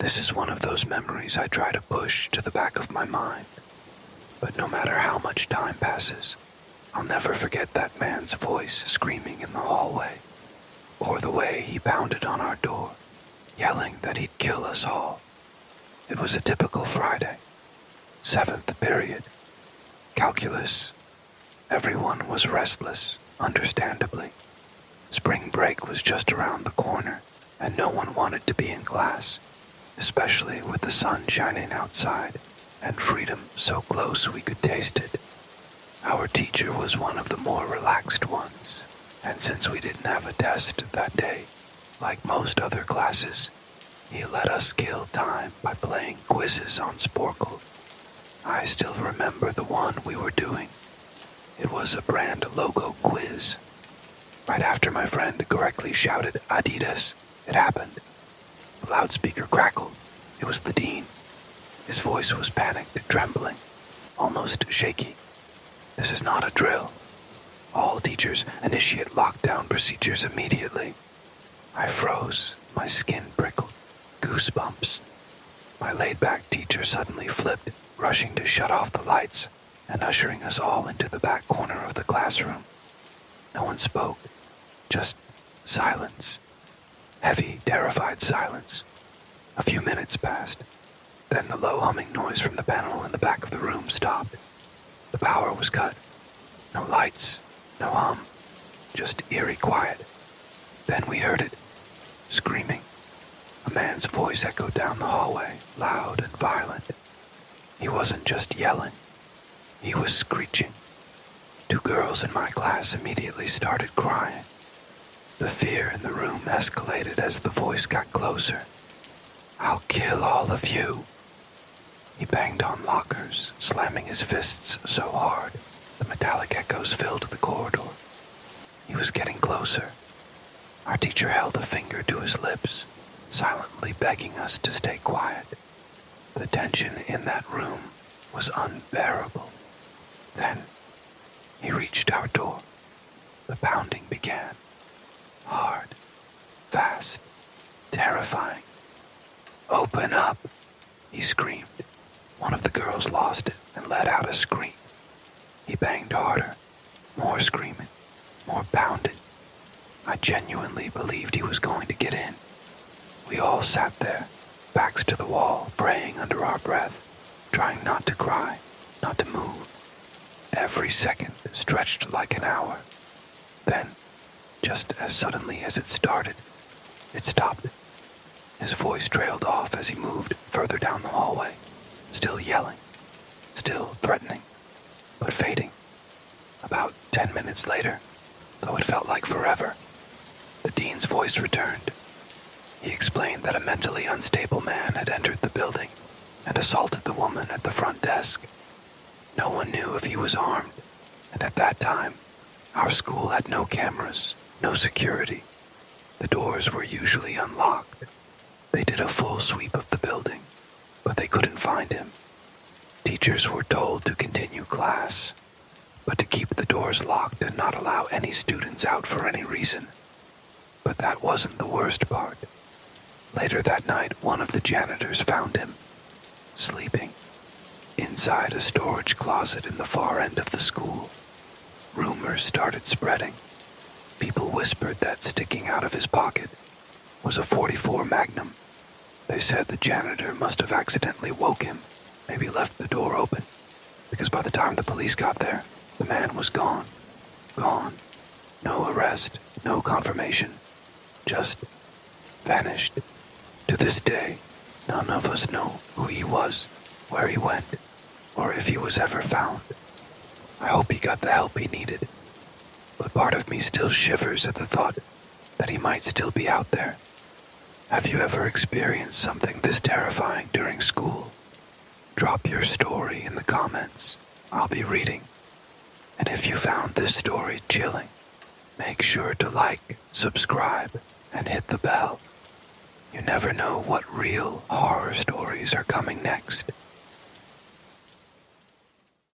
This is one of those memories I try to push to the back of my mind. But no matter how much time passes, I'll never forget that man's voice screaming in the hallway, or the way he pounded on our door, yelling that he'd kill us all. It was a typical Friday. 7th period. Calculus. Everyone was restless, understandably. Spring break was just around the corner, and no one wanted to be in class, especially with the sun shining outside and freedom so close we could taste it. Our teacher was one of the more relaxed ones, and since we didn't have a test that day, like most other classes, he let us kill time by playing quizzes on Sporkle. I still remember the one we were doing. It was a brand logo quiz. Right after my friend correctly shouted Adidas, it happened. The loudspeaker crackled. It was the dean. His voice was panicked, trembling, almost shaky. This is not a drill. All teachers initiate lockdown procedures immediately. I froze. My skin prickled. Goosebumps. My laid-back teacher suddenly flipped, rushing to shut off the lights and ushering us all into the back corner of the classroom. No one spoke. Just silence. Heavy, terrified silence. A few minutes passed. Then the low humming noise from the panel in the back of the room stopped. The power was cut. No lights, no hum, just eerie quiet. Then we heard it. Screaming. A man's voice echoed down the hallway, loud and violent. He wasn't just yelling. He was screeching. 2 girls in my class immediately started crying. The fear in the room escalated as the voice got closer. "I'll kill all of you." He banged on lockers, slamming his fists so hard, the metallic echoes filled the corridor. He was getting closer. Our teacher held a finger to his lips, silently begging us to stay quiet. The tension in that room was unbearable. Then, he reached our door. The pounding began. Hard, fast, terrifying. "Open up," he screamed. One of the girls lost it and let out a scream. He banged harder, more screaming, more pounding. I genuinely believed he was going to get in. We all sat there, backs to the wall, praying under our breath, trying not to cry, not to move. Every second stretched like an hour. Then, just as suddenly as it started, it stopped. His voice trailed off as he moved further down the hallway, still yelling, still threatening, but fading. About 10 minutes later, though it felt like forever, the dean's voice returned. He explained that a mentally unstable man had entered the building and assaulted the woman at the front desk. No one knew if he was armed, and at that time, our school had no cameras, no security. The doors were usually unlocked. They did a full sweep of the building, but they couldn't find him. Teachers were told to continue class, but to keep the doors locked and not allow any students out for any reason. But that wasn't the worst part. Later that night, one of the janitors found him, sleeping, inside a storage closet in the far end of the school. Rumors started spreading. People whispered that sticking out of his pocket was a .44 Magnum. They said the janitor must have accidentally woke him, maybe left the door open, because by the time the police got there, the man was gone. Gone. No arrest, no confirmation. Just vanished. To this day, none of us know who he was, where he went, or if he was ever found. I hope he got the help he needed, but part of me still shivers at the thought that he might still be out there. Have you ever experienced something this terrifying during school? Drop your story in the comments. I'll be reading. And if you found this story chilling, make sure to like, subscribe, and hit the bell. You never know what real horror stories are coming next.